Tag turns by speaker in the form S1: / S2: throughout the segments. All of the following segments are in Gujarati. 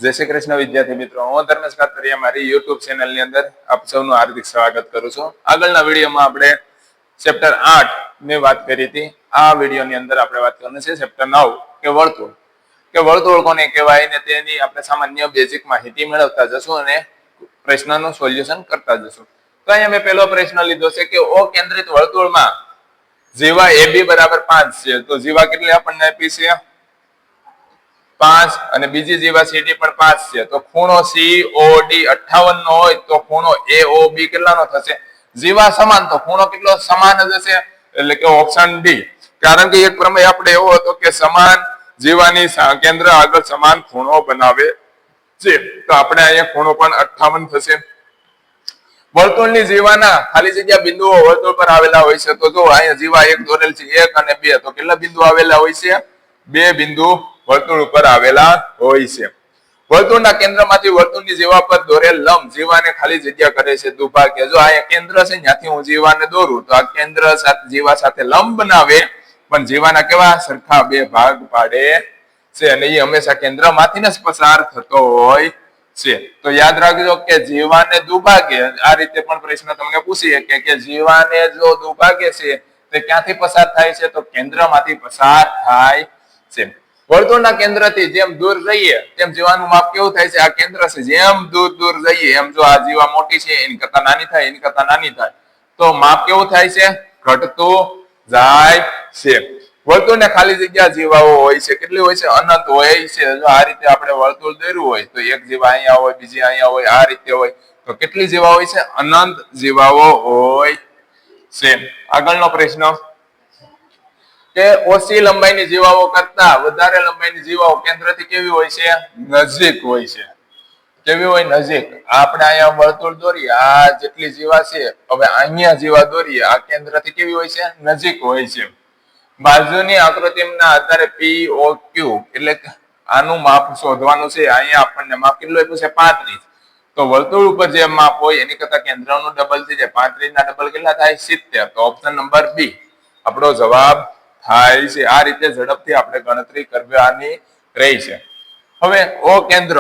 S1: જય શ્રી કૃષ્ણ વિદ્યાર્થી મિત્રો, હું ધર્મેશ કાતરિયા મારી યુટ્યુબ ચેનલની અંદર આપ સૌનું હાર્દિક સ્વાગત કરું છું. આગળના વિડીયોમાં આપણે ચેપ્ટર 8 ની વાત કરી હતી. આ વિડીયોની અંદર આપણે વાત કરવાની છે ચેપ્ટર 9 કે વર્તુળ. કે વર્તુળ કોને કહેવાય ને તેની આપણે સામાન્ય બેઝિક માહિતી મેળવતા જશું અને પ્રશ્નનું સોલ્યુશન કરતા જશું. તો અહીંયા મેં પહેલો પ્રશ્ન લીધો છે કે ઓ કેન્દ્રિત વર્તુળમાં જીવા AB બરાબર 5 છે. તો જીવા કેટલી આપણને આપી છે? 5 અને બીજી જીવા CD પણ 5 છે. તો ખૂણો COD 58 નો હોય તો ખૂણો AOB કેટલાનો થશે? જીવા સમાન તો ખૂણો કેટલો સમાન જ હશે, એટલે કે ઓપ્શન ડી. કારણ કે એક પ્રમેય આપણે એવો હતો કે સમાન જીવાની કેન્દ્ર આગળ સમાન ખૂણો બનાવે છે. તો આપણે અહીંયા ખૂણો પણ 58 થશે. વર્તુળની જીવાના ખાલી જગ્યા બિંદુઓ વર્તુળ પર આવેલા હોય છે. તો જો અહીંયા જીવા 1 દોરેલ છે, 1 અને 2. તો કેટલા બિંદુ આવેલા હોય છે? 2 બિંદુ વર્તુળ ઉપર આવેલા હોય છે. વર્તુળના કેન્દ્રમાંથી વર્તુળની જીવા પર દોરેલ લંબ જીવાને ખાલી જગ્યા કરે છે દુભાગ્ય. જો અહીંયા કેન્દ્ર છે ત્યાંથી હું જીવાને દોરું તો આ કેન્દ્ર સાથે જીવા સાથે લંબ બનાવે, પણ જીવાના કેવા સરખા 2 ભાગ પાડે છે અને એ હંમેશા કેન્દ્રમાંથી જ પસાર થતો હોય છે. તો યાદ રાખજો કે જીવાને દુભાગે, આ રીતે પણ પ્રશ્ન તમને પૂછી શકે કે જીવાને જો દુભાગે છે તે ક્યાંથી પસાર થાય છે? તો કેન્દ્રમાંથી પસાર થાય છે. વર્તુળના કેન્દ્રથી જેમ દૂર જઈએ તેમ જીવાનું માપ કેવું થાય છે? આ કેન્દ્ર છે, જેમ દૂર દૂર જઈએ એમ જો આ જીવા મોટી છે એની કરતા નાની થાય, એની કરતા નાની થાય, તો માપ કેવું થાય છે? ઘટતું જાય છે. વર્તુળને ખાલી જગ્યા જીવાઓ હોય છે. કેટલી હોય છે? અનંત હોય છે. જો આ રીતે આપણે વર્તુળ દોર્યું હોય તો એક જીવા અહીંયા હોય, બીજી અહીંયા હોય, આ રીતે હોય, તો કેટલી જીવા હોય છે? અનંત જીવાઓ હોય છે. આગળનો પ્રશ્ન કે ઓછી લંબાઈની જીવાઓ કરતા વધારે લંબાઈની જીવાઓ કેન્દ્રથી કેવી હોય છે? નજીક હોય છે. કેવી હોય? નજીક. આપણે અહીંયા વર્તુળ દોરીએ, આ જેટલી જીવા છે, હવે અહીંયા જીવા દોરીએ, આ કેન્દ્રથી કેવી હોય છે? નજીક હોય છે. બાજુની આકૃતિના આધારે POQ એટલે આનું માપ શોધવાનું છે. અહીંયા આપણને માપ કેટલું આપ્યું છે? 35. તો વર્તુળ ઉપર જે માપ હોય એની કરતા કેન્દ્રનું ડબલ થઈ જાય. 35 ના ડબલ કેટલા થાય? 70. તો ઓપ્શન નંબર B આપણો જવાબ થાય છે. આ રીતે ઝડપથી આપણે ગણતરી કરવાની રહી છે. હવે ઓ કેન્દ્ર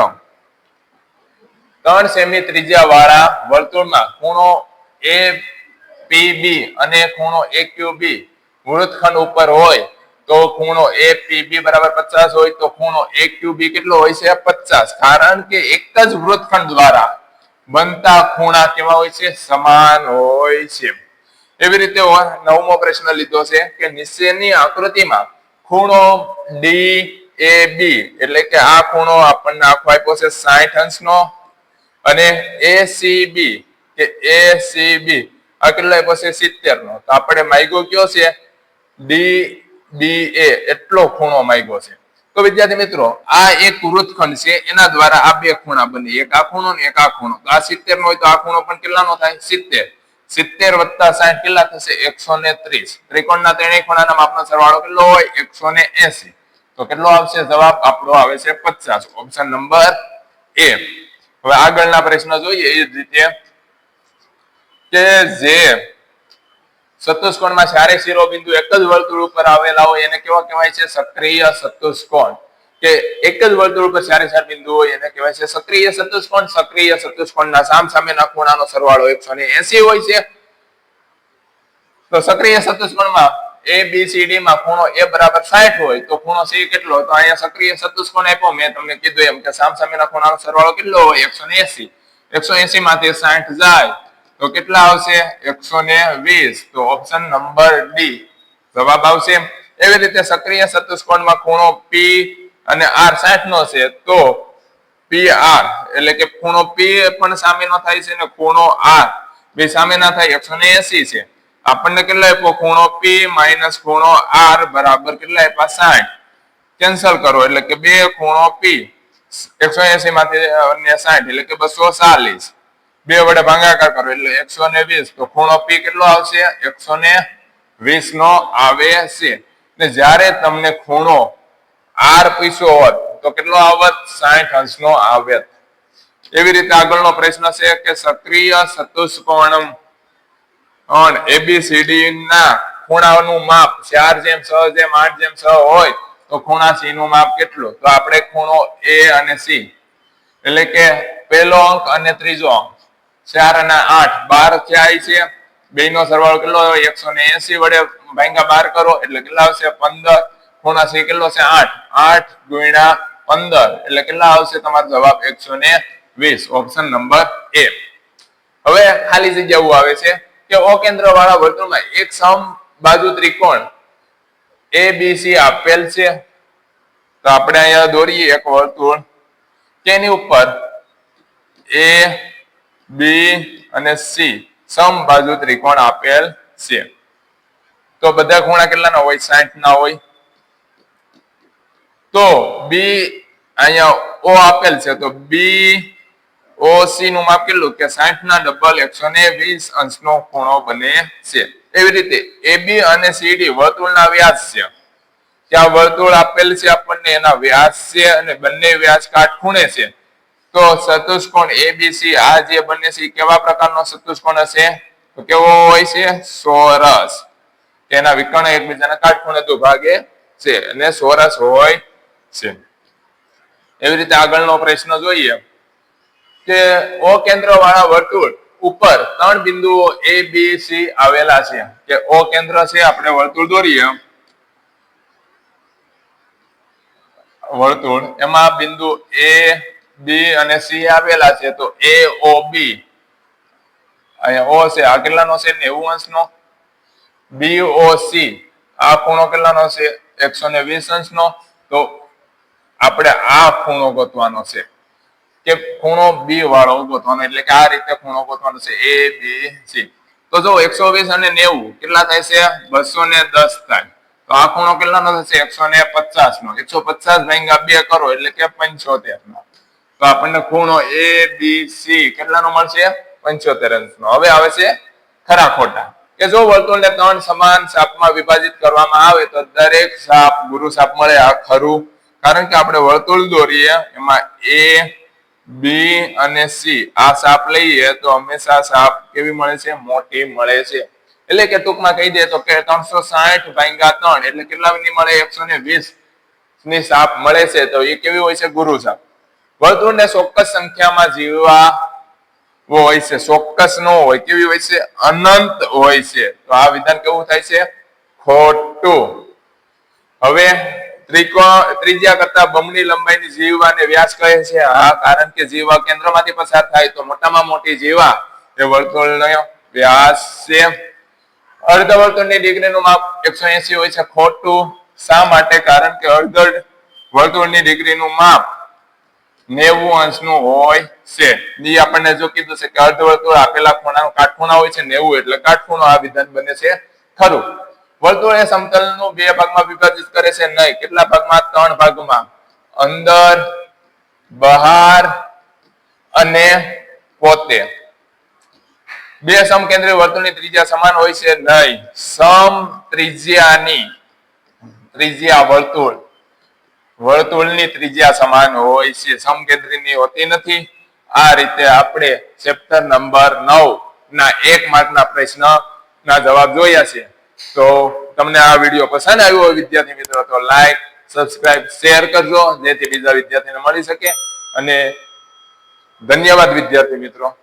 S1: 3 સેમી ત્રિજ્યા વાળા વર્તુળમાં ખૂણો APB અને ખૂણો AQB વૃત્તખંડ ઉપર હોય તો ખૂણો APB બરાબર 50 હોય તો ખૂણો AQB કેટલો હોય છે? 50. કારણ કે એક જ વૃત્તખંડ દ્વારા બનતા ખૂણા કેવા હોય છે? સમાન હોય છે. એવી રીતે 9મો પ્રશ્ન લીધો છે કે નીચેની આકૃતિમાં ખૂણો DAB એટલે કે આ ખૂણો આપણને આખો આપ્યો છે 60 અંશનો અને ACB કે ACB આ કેટલો આપ્યો છે? 70 નો. તો આપણે માગ્યો કયો છે? DBA એટલો ખૂણો માગ્યો છે. તો વિદ્યાર્થી મિત્રો, આ એક વૃત્તખંડ છે, એના દ્વારા આ 2 ખૂણા બને, એક આ ખૂણો ને એક આ ખૂણો. તો આ 70 નો હોય તો આ ખૂણો પણ કેટલાનો થાય? 70. 70 + 60 કેટલા થશે? 130. ત્રિકોણના ત્રણેય ખૂણાના માપનો સરવાળો કેટલો હોય? 180. તો કેટલો આવશે જવાબ? આપણો આવે છે 50. Option number A. હવે આગળના પ્રશ્ન જોઈએ એ જ રીતે કે જે ચતુષ્કોણમાં ચારે શિરોબિંદુ એક જ વર્તુળ ઉપર આવેલા હોય એને કેવા કહેવાય છે? સક્રિય ચતુષ્કોણ. કે એક જ વર્તુળ ઉપર ચારે ચાર બિંદુ હોય એને કહેવાય છે સક્રિય ચતુષ્કોણ. સક્રિય ચતુષ્કોણના સામસામેના ખૂણાનો સરવાળો 180 હોય છે. તો સક્રિય ચતુષ્કોણમાં ABCD માં ખૂણો A બરાબર 60 હોય તો ખૂણો C કેટલો? તો અહીંયા સક્રિય ચતુષ્કોણ આપ્યો, મેં તમને કીધું એમ કે સામસામેના ખૂણાનો સરવાળો કેટલો હોય? 180. 180 માંથી 60 જાય તો કેટલા આવશે? 120. તો ઓપ્શન નંબર D જવાબ આવશે. એવી રીતે સક્રિય ચતુષ્કોણમાં ખૂણો P અને R 60 નો છે તો PR એટલે કે ખૂણો P પણ સામેનો થાય છે ને ખૂણો R બે સામેના થાય 180 છે. આપણને કેટલા આપ્યો? ખૂણો P માઈનસ ખૂણો R બરાબર કેટલા આપ્યા? 60. કેન્સલ કરો એટલે કે 2 ખૂણો P 180 માંથી 60 એટલે કે 240. 2 વડે ભાગાકાર કરો એટલે 120. તો ખૂણો P કેટલો આવશે? 120 નો આવે છે. ને જ્યારે તમને ખૂણો R પૂછ્યો હોત તો કેટલો આવત? 60 અંશનો આવત. એવી રીતે આગળનો પ્રશ્ન છે કે સક્રિય ચતુષ્કોણ ABCD ના ખૂણાનું માપ 4:6:8:6 હોય તો ખૂણા C નું માપ કેટલું? તો આપણે ખૂણો A અને C એટલે કે પહેલો અંક અને ત્રીજો અંક 4 અને 8 12 થાય છે. બેનો સરવાળો કેટલો 180 વડે ભાગ્યા 12 કરો એટલે કેટલા આવશે 15. ખૂણા સી કેટલો છે 8. 8 ગુણ્યા 15 એટલે કેટલા આવશે તમારો જવાબ 120. ઓપ્શન નંબર એ. હવે ખાલી જગ્યાઓ આવે છે કે ઓ કેન્દ્ર વાળા વર્તુળમાં એક સમબાજુ ત્રિકોણ ABC આપેલ છે. તો આપણે અહીંયા દોરીએ એક વર્તુળ તેની ઉપર A B અને C સમબાજુ ત્રિકોણ આપેલ છે. તો બધા ખૂણા કેટલાના હોય 60 ના હોય. તો B અહીંયા O આપેલ છે તો BOC નું માપ કેટલું કે 60 ના ડબલ 120 અંશનો ખૂણો બને છે. એવી રીતે AB અને CD વર્તુળના વ્યાસ છે. ત્યાં વર્તુળ આપેલ છે આપણને એના વ્યાસ છે અને બંને વ્યાસ કાટખૂણે છે. તો ચતુષ્કોણ ABC આ જે બને છે કેવા પ્રકારનો ચતુષ્કોણ હશે તો કેવો હોય છે ચોરસ. તેના વિકર્ણ એકબીજાના કાટખૂણે દુભાગે છે અને ચોરસ હોય છે. એવી રીતે આગળનો પ્રશ્ન જોઈએ કે ઓ કેન્દ્ર વાળા વર્તુળ ઉપર 3 બિંદુઓ A B C આવેલા છે. કે ઓ કેન્દ્ર છે આપણે વર્તુળ દોરીએ વર્તુળ એમાં બિંદુ A B અને C આવેલા છે. તો AOB અહીંયા O છે આ કેટલાનો છે 90 અંશનો. BOC આ ખૂણો કેટલાનો છે 120 અંશનો. તો આપણે આ ખૂણો ગોતવાનો છે કે ખૂણો B વાળો ગોતવાનો એટલે કે આ રીતે ખૂણો ગોતવાનો છે ABC. તો જો 120 અને 90 કેટલા થાય છે 210 થાય. તો આ ખૂણો કેટલાનો થશે 150 નો. 150 ભાગ્યા 2 કરો એટલે કે 75 નો. તો આપણને ખૂણો ABC કેટલાનો મળશે 75 અંશનો. હવે આવે છે ખરા ખોટા કે જો વર્તુળને 3 સમાન ચાપમાં વિભાજિત કરવામાં આવે તો દરેક ચાપ ગુરુ ચાપ મળે. આ ખરું. કારણ કે આપણે વર્તુળ દોરીએ એમાં A B અને C આ ચાપ લઈએ તો હંમેશા ચાપ કેવી મળે છે મોટી મળે છે. એટલે કે ટૂંકમાં કહી દે તો કે 360 ભાગ્યા 3 એટલે કેટલાની મળે 120 ની ચાપ મળે છે. તો એ કેવી હોય છે ગુરુ ચાપ. વર્તુળને ચોક્કસ સંખ્યામાં જીવવા હોય છે. ચોક્કસ નો હોય કેવી હોય છે અનંત હોય છે. તો આ વિધાન કેવું થાય છે ખોટું. હવે ત્રિજ્યા કરતા બમણી લંબાઈની જીવાને વ્યાસ કહે છે. હા કારણ કે જીવા કેન્દ્રમાંથી પસાર થાય તો મોટામાં મોટી જીવા એ વર્તુળનો વ્યાસ છે. અર્ધવર્તુળની ડિગ્રીનું માપ 180 હોય છે. ખોટું. શા માટે? કારણ કે અર્ધ વર્તુળની ડિગ્રીનું માપ 90 અંશનું હોય છે. ઈ આપણને જો કીધું છે કે અર્ધવર્તુળ આપેલા ખૂણાનો કાટખૂણા હોય છે 90 એટલે કાટખૂણો. આ વિધાન બને છે ખરું. વર્તુળ એ સમતલનું 2 ભાગમાં વિભાજિત કરે છે નહીં. કેટલા ભાગમાં 3 ભાગમાં. અંદર બહાર અને પોતે. 2 સમકેન્દ્રીય વર્તુળની ત્રિજ્યા સમાન હોય છે નહીં. સમ ત્રિજ્યાની ત્રિજ્યા વર્તુળની ત્રિજ્યા સમાન હોય છે. સમકેન્દ્રીની હોતી નથી. આ રીતે આપણે ચેપ્ટર નંબર 9 ના 1 માર્કના પ્રશ્નના જવાબ જોયા છે. તો તમને આ વિડીયો પસંદ આવ્યો હોય વિદ્યાર્થી મિત્રો તો લાઈક સબસ્ક્રાઇબ શેર કરજો જેથી બીજા વિદ્યાર્થીને મળી શકે. અને ધન્યવાદ વિદ્યાર્થી મિત્રો.